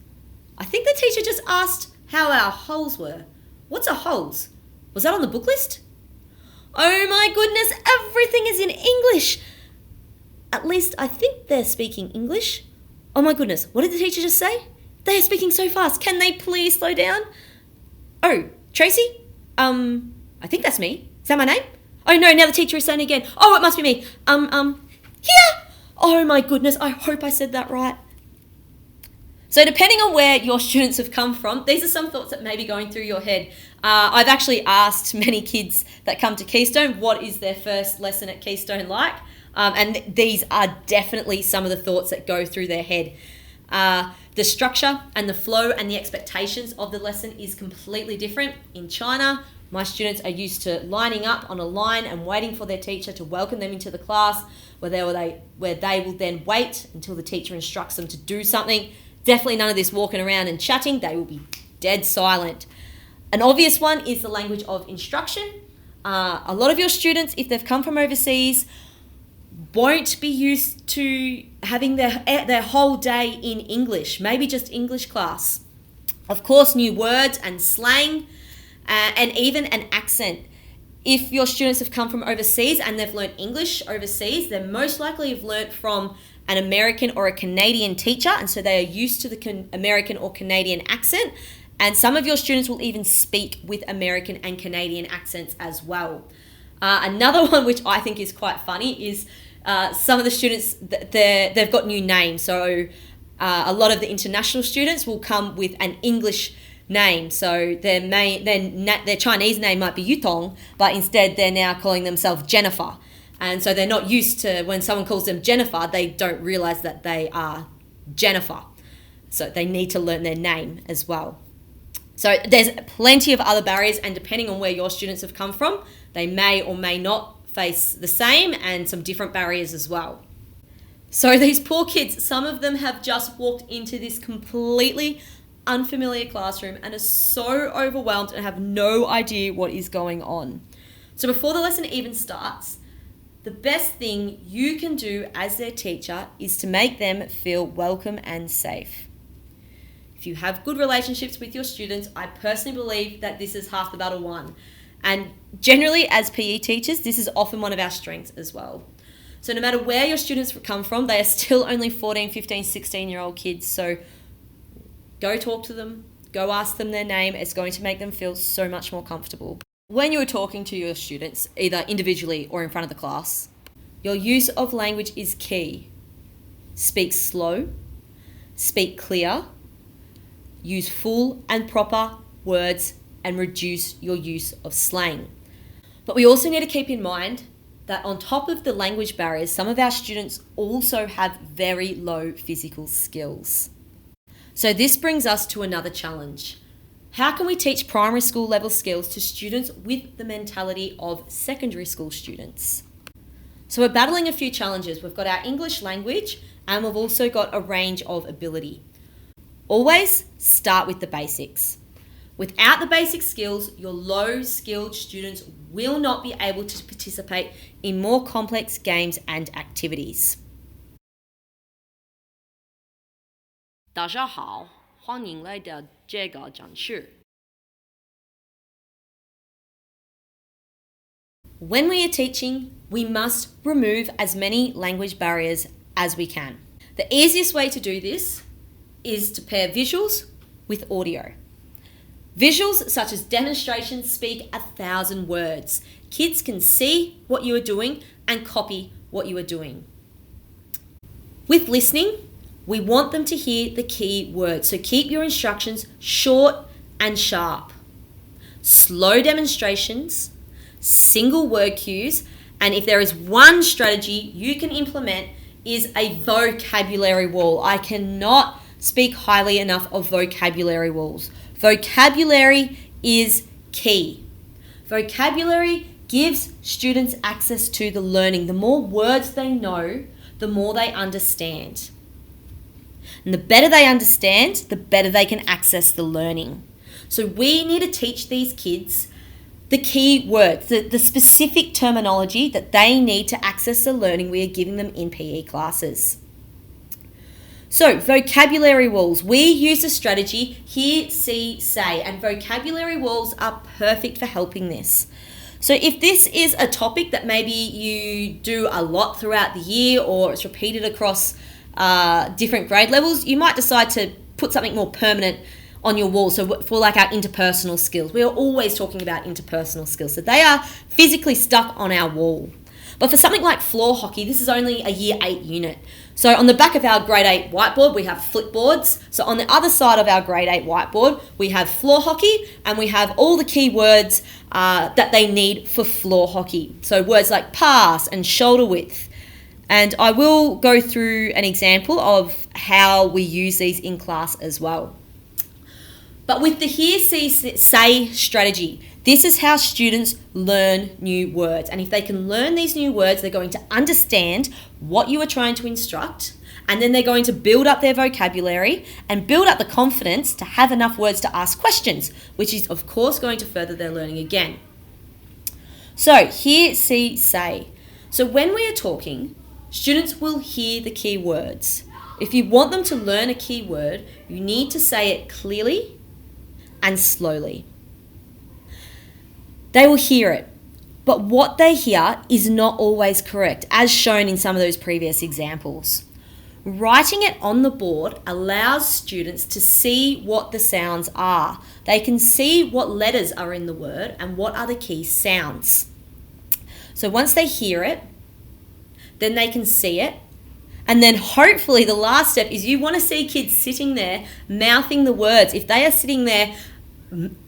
I think the teacher just asked how our holes were. What's a holes? Was that on the book list? Oh my goodness, everything is in English. At least I think they're speaking English. Oh my goodness, what did the teacher just say? They are speaking so fast. Can they please slow down? Oh, Tracy? I think that's me. Is that my name? Oh no, now the teacher is saying again. Oh, it must be me. Here. Oh my goodness, I hope I said that right. So depending on where your students have come from, these are some thoughts that may be going through your head. I've actually asked many kids that come to Keystone, what is their first lesson at Keystone like? And these are definitely some of the thoughts that go through their head. The structure and the flow and the expectations of the lesson is completely different. In China, my students are used to lining up on a line and waiting for their teacher to welcome them into the class, where they will then wait until the teacher instructs them to do something. Definitely none of this walking around and chatting. They will be dead silent. An obvious one is the language of instruction. A lot of your students, if they've come from overseas, won't be used to having their whole day in English, maybe just English class. Of course, new words and slang, and even an accent. If your students have come from overseas and they've learned English overseas, they most likely have learnt from an American or a Canadian teacher, and so they are used to the American or Canadian accent. And some of your students will even speak with American and Canadian accents as well. Another one which I think is quite funny is some of the students, they've got new names. So a lot of the international students will come with an English name. So their Chinese name might be Yutong, but instead they're now calling themselves Jennifer. And so they're not used to, when someone calls them Jennifer, they don't realize that they are Jennifer. So they need to learn their name as well. So there's plenty of other barriers, and depending on where your students have come from, they may or may not face the same and some different barriers as well. So these poor kids, some of them have just walked into this completely unfamiliar classroom and are so overwhelmed and have no idea what is going on. So before the lesson even starts, the best thing you can do as their teacher is to make them feel welcome and safe. If you have good relationships with your students, I personally believe that this is half the battle won. And generally, as PE teachers, this is often one of our strengths as well. So no matter where your students come from, they are still only 14, 15, 16-year-old kids. So go talk to them, go ask them their name. It's going to make them feel so much more comfortable. When you are talking to your students, either individually or in front of the class, your use of language is key. Speak slow, speak clear, use full and proper words, and reduce your use of slang. But we also need to keep in mind that on top of the language barriers, some of our students also have very low physical skills. So this brings us to another challenge. How can we teach primary school level skills to students with the mentality of secondary school students? So we're battling a few challenges. We've got our English language and we've also got a range of ability. Always start with the basics. Without the basic skills, your low-skilled students will not be able to participate in more complex games and activities. 大家好，欢迎来到这个讲室。When we are teaching, we must remove as many language barriers as we can. The easiest way to do this is to pair visuals with audio. Visuals such as demonstrations speak 1,000 words. Kids can see what you are doing and copy what you are doing. With listening, we want them to hear the key words, so keep your instructions short and sharp. Slow demonstrations, single word cues, and if there is one strategy you can implement is a vocabulary wall. I cannot speak highly enough of vocabulary walls. Vocabulary is key. Vocabulary gives students access to the learning. The more words they know, the more they understand. And the better they understand, the better they can access the learning. So we need to teach these kids the key words, the specific terminology that they need to access the learning we are giving them in PE classes. So, vocabulary walls. We use the strategy hear, see, say, and vocabulary walls are perfect for helping this. So if this is a topic that maybe you do a lot throughout the year or it's repeated across different grade levels, you might decide to put something more permanent on your wall. So for like our interpersonal skills, we are always talking about interpersonal skills. So they are physically stuck on our wall. But for something like floor hockey, this is only a year 8 unit. So on the back of our grade 8 whiteboard, we have flipboards. So on the other side of our grade 8 whiteboard, we have floor hockey and we have all the key words that they need for floor hockey. So words like pass and shoulder width. And I will go through an example of how we use these in class as well. But with the hear, see, say strategy, this is how students learn new words. And if they can learn these new words, they're going to understand what you are trying to instruct, and then they're going to build up their vocabulary and build up the confidence to have enough words to ask questions, which is of course going to further their learning again. So hear, see, say. So when we are talking, students will hear the key words. If you want them to learn a key word, you need to say it clearly and slowly. They will hear it, but what they hear is not always correct, as shown in some of those previous examples. Writing it on the board allows students to see what the sounds are. They can see what letters are in the word and what are the key sounds. So once they hear it, then they can see it. And then hopefully the last step is you want to see kids sitting there mouthing the words. If they are sitting there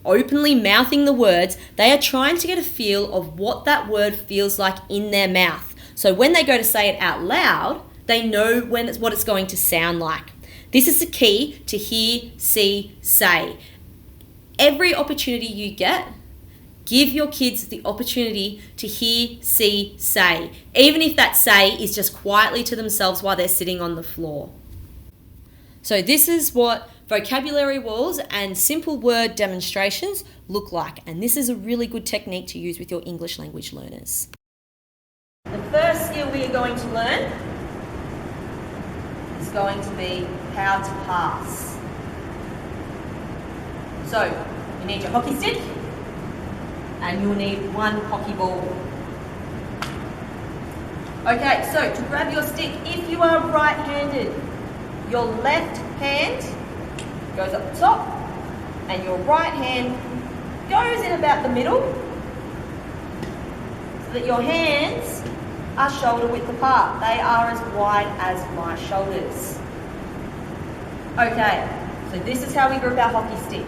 openly mouthing the words, they are trying to get a feel of what that word feels like in their mouth. So when they go to say it out loud, they know what it's going to sound like. This is the key to hear, see, say. Every opportunity you get, give your kids the opportunity to hear, see, say, even if that say is just quietly to themselves while they're sitting on the floor. So this is what vocabulary walls and simple word demonstrations look like, and this is a really good technique to use with your English language learners. The first skill we are going to learn is going to be how to pass. So you need your hockey stick and you'll need one hockey ball. Okay, so to grab your stick, if you are right-handed, your left hand goes up the top and your right hand goes in about the middle so that your hands are shoulder width apart. They are as wide as my shoulders. Okay, so this is how we grip our hockey stick.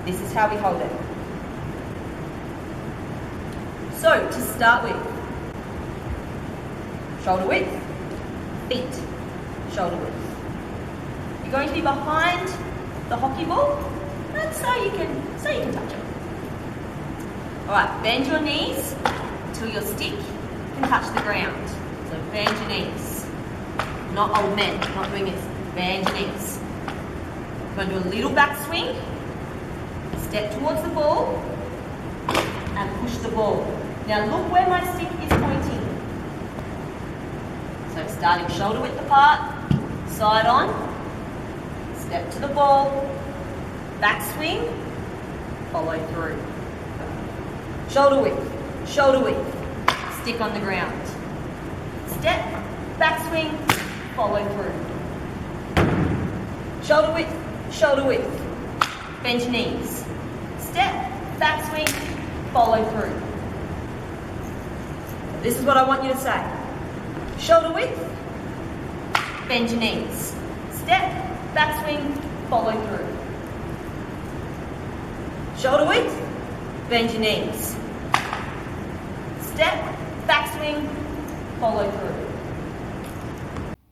This is how we hold it. So to start with, shoulder width, feet, shoulder width. You're going to be behind the hockey ball That's so you can touch it. Alright, bend your knees till your stick can touch the ground. So bend your knees. Not old men, not doing this. Bend your knees. We're going to do a little back swing. Step towards the ball and push the ball. Now look where my stick is pointing. So starting shoulder width apart, side on, step to the ball, back swing, follow through. Shoulder width, stick on the ground. Step, back swing, follow through. Shoulder width, bend your knees. Step, back swing, follow through. This is what I want you to say. Shoulder width, bend your knees. Step, back swing, follow through. Shoulder width, bend your knees. Step, back swing, follow through.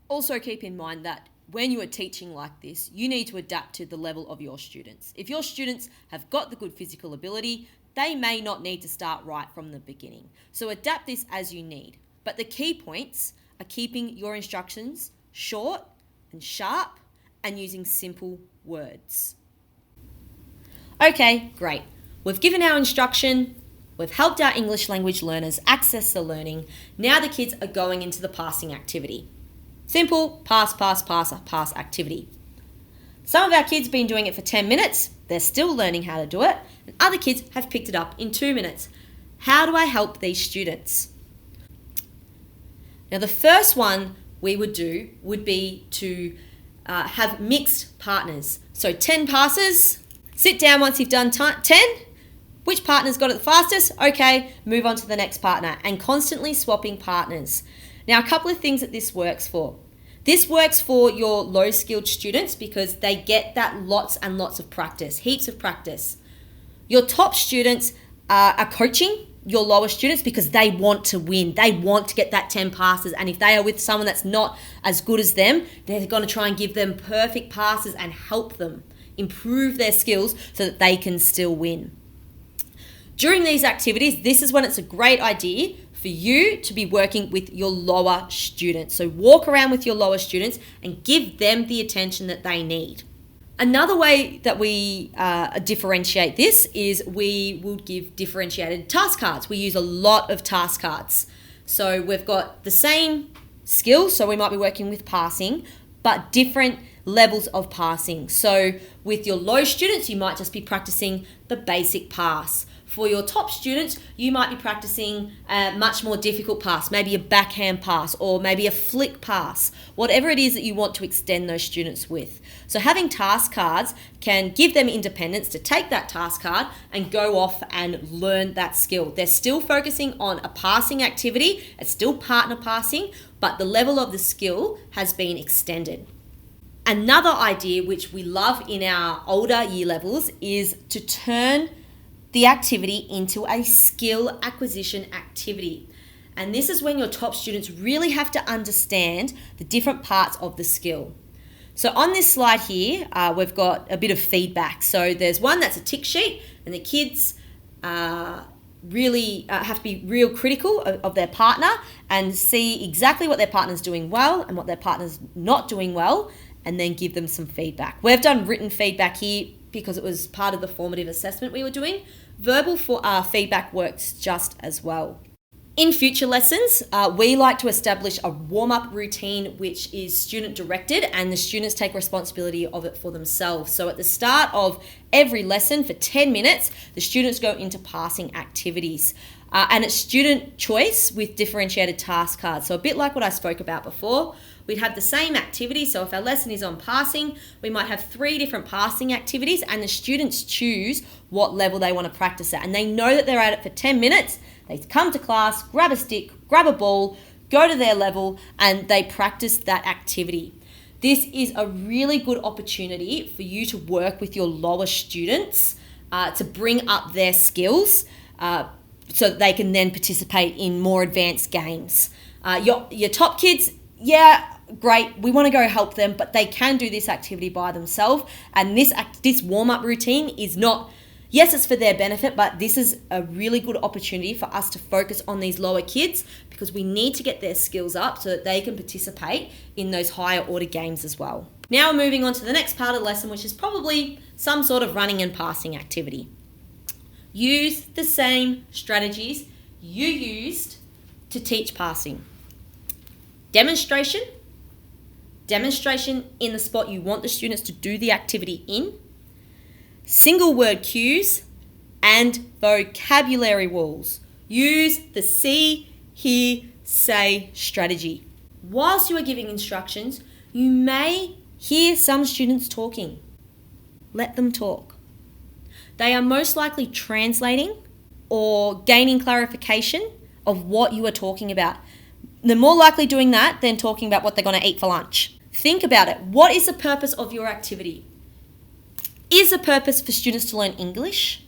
Also keep in mind that when you are teaching like this, you need to adapt to the level of your students. If your students have got the good physical ability, they may not need to start right from the beginning. So adapt this as you need. But the key points are keeping your instructions short and sharp and using simple words. Okay, great. We've given our instruction. We've helped our English language learners access the learning. Now the kids are going into the passing activity. Simple pass activity. Some of our kids have been doing it for 10 minutes. They're still learning how to do it. And other kids have picked it up in 2 minutes. How do I help these students? Now the first one we would do would be to have mixed partners. So 10 passes, sit down once you've done 10. Which partner's got it the fastest? Okay, move on to the next partner, and constantly swapping partners. Now a couple of things that this works for. This works for your low-skilled students because they get that lots and lots of practice, heaps of practice. Your top students are coaching your lower students because they want to win. They want to get that 10 passes, and if they are with someone that's not as good as them, they're going to try and give them perfect passes and help them improve their skills so that they can still win. During these activities, this is when it's a great idea for you to be working with your lower students. So walk around with your lower students and give them the attention that they need. Another way that we differentiate this is we will give differentiated task cards. We use a lot of task cards. So we've got the same skills, so we might be working with passing, but different levels of passing. So with your low students, you might just be practicing the basic pass. For your top students, you might be practicing a much more difficult pass, maybe a backhand pass or maybe a flick pass, whatever it is that you want to extend those students with. So having task cards can give them independence to take that task card and go off and learn that skill. They're still focusing on a passing activity, it's still partner passing, but the level of the skill has been extended. Another idea which we love in our older year levels is to turn the activity into a skill acquisition activity. And this is when your top students really have to understand the different parts of the skill. So on this slide here, we've got a bit of feedback. So there's one that's a tick sheet, and the kids really have to be real critical of their partner and see exactly what their partner's doing well and what their partner's not doing well, and then give them some feedback. We've done written feedback here because it was part of the formative assessment we were doing. Verbal feedback works just as well. In future lessons, we like to establish a warm-up routine which is student-directed, and the students take responsibility of it for themselves. So at the start of every lesson for 10 minutes, the students go into passing activities. And it's student choice with differentiated task cards. So a bit like what I spoke about before, we'd have the same activity. So if our lesson is on passing, we might have 3 different passing activities, and the students choose what level they want to practice at. And they know that they're at it for 10 minutes. They come to class, grab a stick, grab a ball, go to their level, and they practice that activity. This is a really good opportunity for you to work with your lower students to bring up their skills so that they can then participate in more advanced games. Your top kids, great, we want to go help them, but they can do this activity by themselves. And this warm-up routine is not, yes, it's for their benefit, but this is a really good opportunity for us to focus on these lower kids because we need to get their skills up so that they can participate in those higher order games as well. Now we're moving on to the next part of the lesson, which is probably some sort of running and passing activity. Use the same strategies you used to teach passing. Demonstration in the spot you want the students to do the activity in, single word cues, and vocabulary walls. Use the see, hear, say strategy. Whilst you are giving instructions, you may hear some students talking. Let them talk. They are most likely translating or gaining clarification of what you are talking about. They're more likely doing that than talking about what they're going to eat for lunch. Think about it. What is the purpose of your activity? Is the purpose for students to learn English?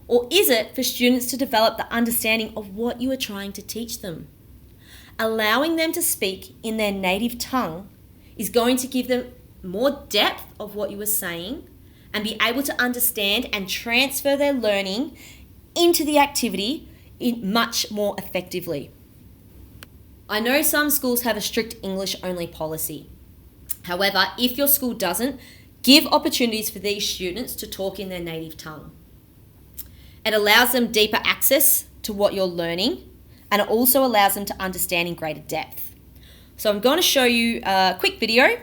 Or is it for students to develop the understanding of what you are trying to teach them? Allowing them to speak in their native tongue is going to give them more depth of what you are saying and be able to understand and transfer their learning into the activity much more effectively. I know some schools have a strict English only policy. However, if your school doesn't, give opportunities for these students to talk in their native tongue. It allows them deeper access to what you're learning, and it also allows them to understand in greater depth. So I'm going to show you a quick video.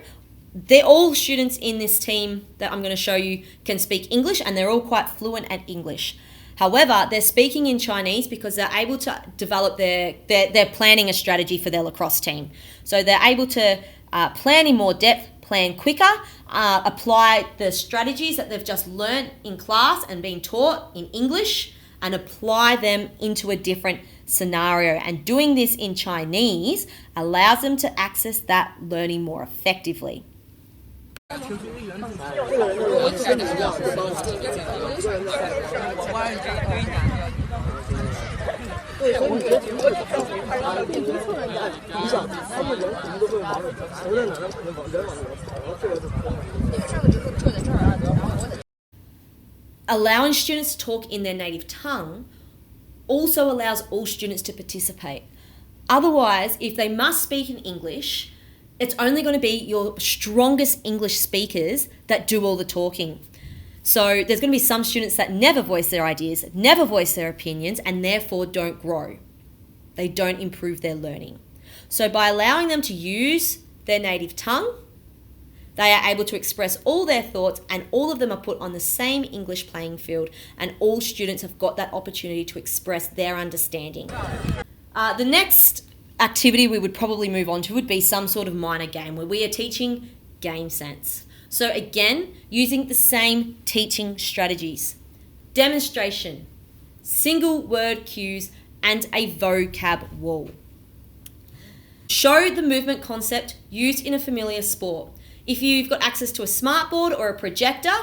They're all students in this team that I'm going to show you can speak English, and they're all quite fluent at English. However, they're speaking in Chinese because they're able to develop they're planning a strategy for their lacrosse team. So they're able to plan in more depth, plan quicker, apply the strategies that they've just learned in class and been taught in English and apply them into a different scenario. And doing this in Chinese allows them to access that learning more effectively. Allowing students to talk in their native tongue also allows all students to participate. Otherwise, if they must speak in English, it's only going to be your strongest English speakers that do all the talking. So there's going to be some students that never voice their ideas, never voice their opinions, and therefore don't grow. They don't improve their learning. So by allowing them to use their native tongue, they are able to express all their thoughts, and all of them are put on the same English playing field, and all students have got that opportunity to express their understanding. The next activity we would probably move on to would be some sort of minor game where we are teaching game sense. So again, using the same teaching strategies. Demonstration, single word cues, and a vocab wall. Show the movement concept used in a familiar sport. If you've got access to a smartboard or a projector,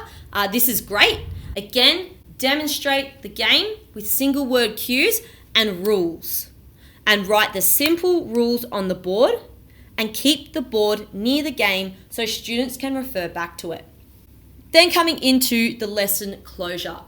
this is great. Again, demonstrate the game with single word cues and rules. And write the simple rules on the board and keep the board near the game so students can refer back to it. Then coming into the lesson closure.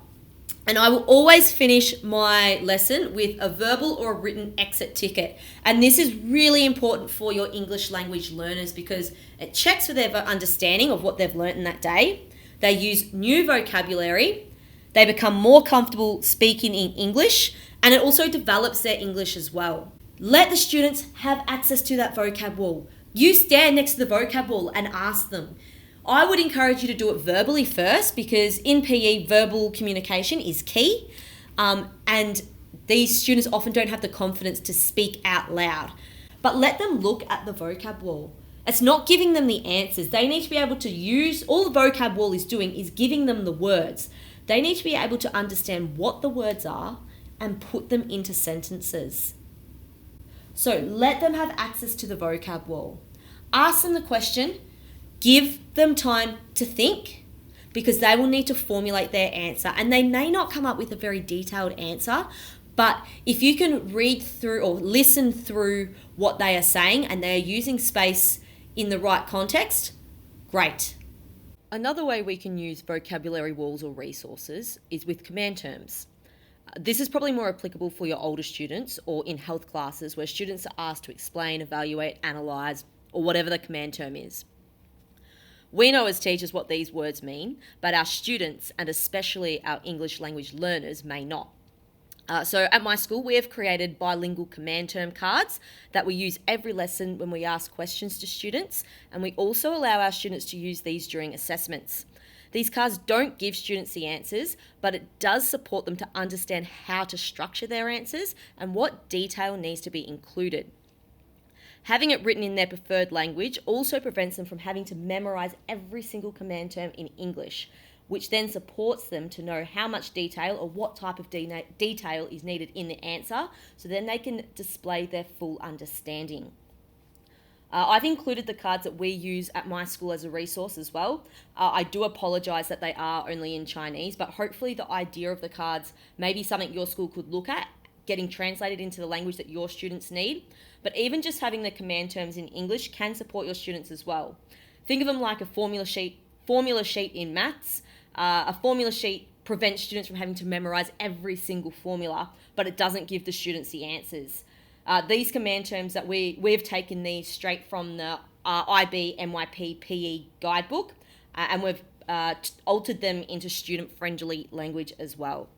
And I will always finish my lesson with a verbal or a written exit ticket. And this is really important for your English language learners because it checks for their understanding of what they've learnt in that day. They use new vocabulary. They become more comfortable speaking in English, and it also develops their English as well. Let the students have access to that vocab wall. You stand next to the vocab wall and ask them. I would encourage you to do it verbally first because in PE, verbal communication is key, and these students often don't have the confidence to speak out loud. But let them look at the vocab wall. It's not giving them the answers. They need to be able to use, all the vocab wall is doing is giving them the words. They need to be able to understand what the words are and put them into sentences. So let them have access to the vocab wall. Ask them the question, give them time to think because they will need to formulate their answer, and they may not come up with a very detailed answer, but if you can read through or listen through what they are saying and they are using space in the right context, great. Another way we can use vocabulary walls or resources is with command terms. This is probably more applicable for your older students or in health classes where students are asked to explain, evaluate, analyse, or whatever the command term is. We know as teachers what these words mean, but our students, and especially our English language learners, may not. So at my school, we have created bilingual command term cards that we use every lesson when we ask questions to students, and we also allow our students to use these during assessments. These cards don't give students the answers, but it does support them to understand how to structure their answers and what detail needs to be included. Having it written in their preferred language also prevents them from having to memorise every single command term in English, which then supports them to know how much detail or what type of detail is needed in the answer, so then they can display their full understanding. I've included the cards that we use at my school as a resource as well. I do apologise that they are only in Chinese, but hopefully the idea of the cards may be something your school could look at, getting translated into the language that your students need. But even just having the command terms in English can support your students as well. Think of them like a formula sheet in maths. A formula sheet prevents students from having to memorise every single formula, but it doesn't give the students the answers. These command terms that we've taken these straight from the IB NYP PE guidebook, and we've altered them into student-friendly language as well.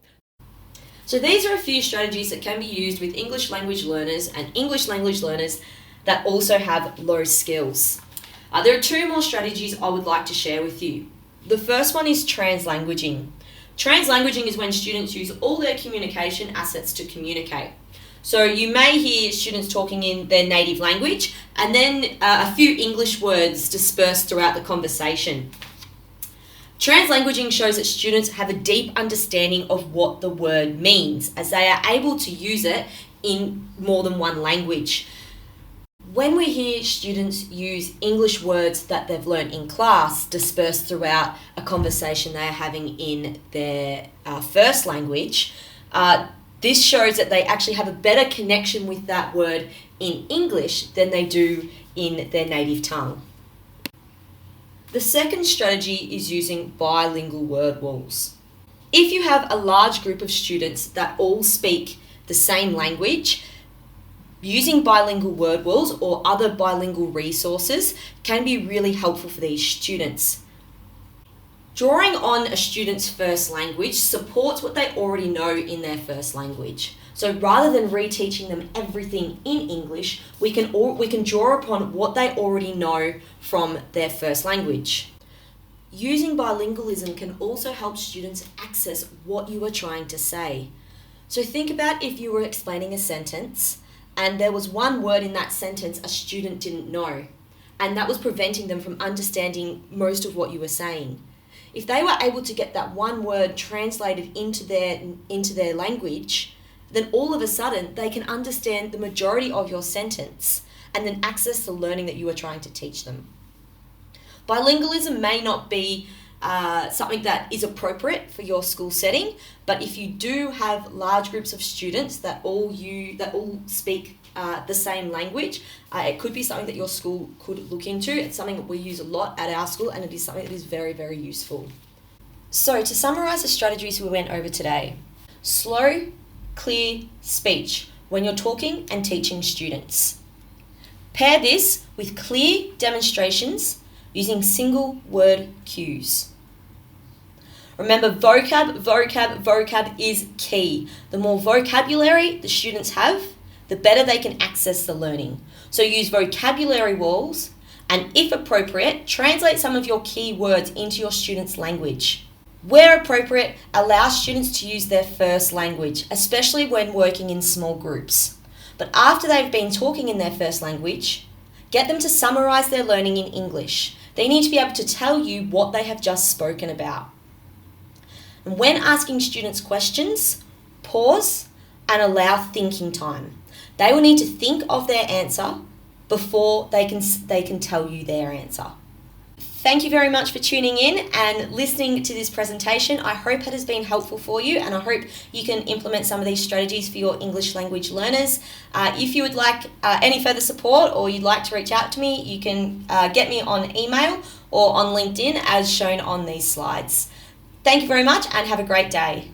So these are a few strategies that can be used with English language learners and English language learners that also have low skills. There are two more strategies I would like to share with you. The first one is translanguaging. Translanguaging is when students use all their communication assets to communicate. So you may hear students talking in their native language and then a few English words dispersed throughout the conversation. Translanguaging shows that students have a deep understanding of what the word means, as they are able to use it in more than one language. When we hear students use English words that they've learnt in class dispersed throughout a conversation they are having in their first language, this shows that they actually have a better connection with that word in English than they do in their native tongue. The second strategy is using bilingual word walls. If you have a large group of students that all speak the same language, using bilingual word walls or other bilingual resources can be really helpful for these students. Drawing on a student's first language supports what they already know in their first language. So rather than reteaching them everything in English, we can draw upon what they already know from their first language. Using bilingualism can also help students access what you are trying to say. So think about if you were explaining a sentence and there was one word in that sentence a student didn't know, and that was preventing them from understanding most of what you were saying. If they were able to get that one word translated into their language, then all of a sudden they can understand the majority of your sentence and then access the learning that you are trying to teach them. Bilingualism may not be something that is appropriate for your school setting, but if you do have large groups of students that all speak the same language, it could be something that your school could look into. It's something that we use a lot at our school, and it is something that is very, very useful. So to summarise the strategies we went over today: slow, clear speech when you're talking and teaching students. Pair this with clear demonstrations using single word cues. Remember, vocab is key. The more vocabulary the students have, the better they can access the learning. So use vocabulary walls and, if appropriate, translate some of your key words into your students' language. Where appropriate, allow students to use their first language, especially when working in small groups. But after they've been talking in their first language, get them to summarise their learning in English. They need to be able to tell you what they have just spoken about. And when asking students questions, pause and allow thinking time. They will need to think of their answer before they can tell you their answer. Thank you very much for tuning in and listening to this presentation. I hope it has been helpful for you, and I hope you can implement some of these strategies for your English language learners. If you would like any further support or you'd like to reach out to me, you can get me on email or on LinkedIn as shown on these slides. Thank you very much and have a great day.